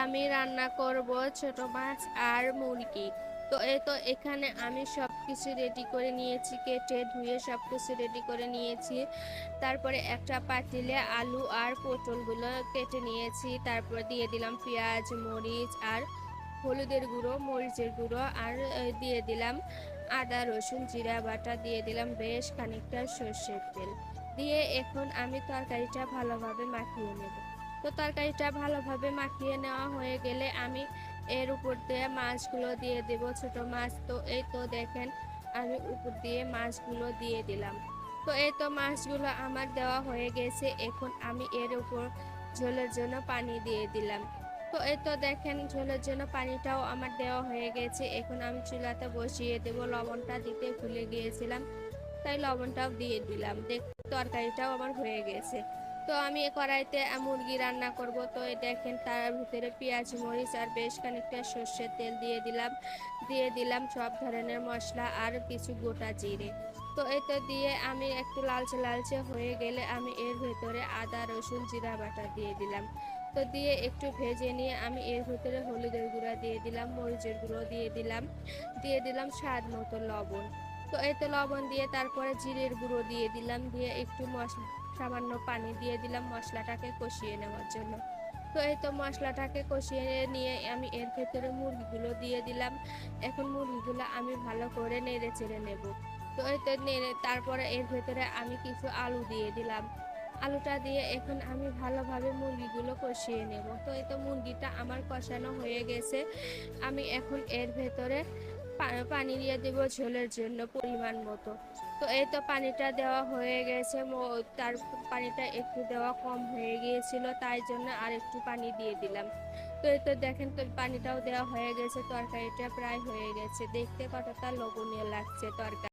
আমি রান্না করব ছোট মাছ আর মুরগি। তো এখানে আমি সবকিছু রেডি করে নিয়েছি, কেটে ধুয়ে সবকিছু রেডি করে নিয়েছি। তারপরে একটা পাতিলে আলু আর পটলগুলো কেটে নিয়েছি, তারপর দিয়ে দিলাম পেঁয়াজ, মরিচ আর হলুদের গুঁড়ো, মরিচের গুঁড়ো, আর দিয়ে দিলাম আদা রসুন জিরা বাটা, দিয়ে দিলাম বেশ খানিকটা সর্ষের তেল দিয়ে এখন আমি তরকারিটা ভালোভাবে মাখিয়ে নেব। তো তরকারিটা ভালোভাবে মাখিয়ে নেওয়া হয়ে গেলে আমি এর উপর দিয়ে মাছগুলো দিয়ে দেব, ছোট মাছ। তো এই তো দেখেন আমি উপর দিয়ে মাছগুলো দিয়ে দিলাম। তো এই তো মাছগুলো আমার দেওয়া হয়ে গেছে, এখন আমি এর উপর ঝোলের জন্য পানি দিয়ে দিলাম। তো এই তো দেখেন ঝোলের জন্য পানিটাও আমার দেওয়া হয়ে গেছে, এখন আমি চুলাতে বসিয়ে দেব। লবণটা দিতে ভুলে গিয়েছিলাম, তাই লবণটাও দিয়ে দিলাম। দেখ তরকারিটাও আমার হয়ে গেছে। তো আমি এ কড়াইতে মুরগি রান্না করব। তো এই দেখেন তার ভিতরে পেঁয়াজ মরিচ আর বেশ খানিকটা সর্ষের তেল দিয়ে দিলাম সব ধরনের মশলা আর কিছু গোটা জিরে। তো এতে দিয়ে আমি একটু লালচে লালচে হয়ে গেলে আমি এর ভেতরে আদা রসুন জিরা বাটা দিয়ে দিলাম। তো দিয়ে একটু ভেজে নিয়ে আমি এর ভিতরে হলুদের গুঁড়া দিয়ে দিলাম, মরিচের গুঁড়ো দিয়ে দিলাম স্বাদ মতো লবণ। তো এতে লবণ দিয়ে তারপরে জিরের গুঁড়ো দিয়ে দিলাম, দিয়ে একটু সামান্য পানি দিয়ে দিলাম মশলাটাকে কষিয়ে নেওয়ার জন্য। তো এই তো মশলাটাকে কষিয়ে নিয়ে আমি এর ভেতরে মুরগিগুলো দিয়ে দিলাম। এখন মুরগিগুলো আমি ভালো করে নেড়ে চেড়ে নেব। তো এই তো নেড়ে তারপরে এর ভেতরে আমি কিছু আলু দিয়ে দিলাম। আলুটা দিয়ে এখন আমি ভালোভাবে মুরগিগুলো কষিয়ে নেব। তো এই তো মুরগিটা আমার কষানো হয়ে গেছে, আমি এখন এর ভেতরে পানি দিয়ে দেব ঝোলের জন্য পরিমাণ মতো। তো এই তো পানিটা দেওয়া হয়ে গেছে, তার পানিটা একটু দেওয়া কম হয়ে গিয়েছিল, তাই জন্য আর একটু পানি দিয়ে দিলাম। তো এই তো দেখেন তো পানিটাও দেওয়া হয়ে গেছে, তরকারিটা প্রায় হয়ে গেছে। দেখতে কতটা লোভনীয় লাগছে তরকারি।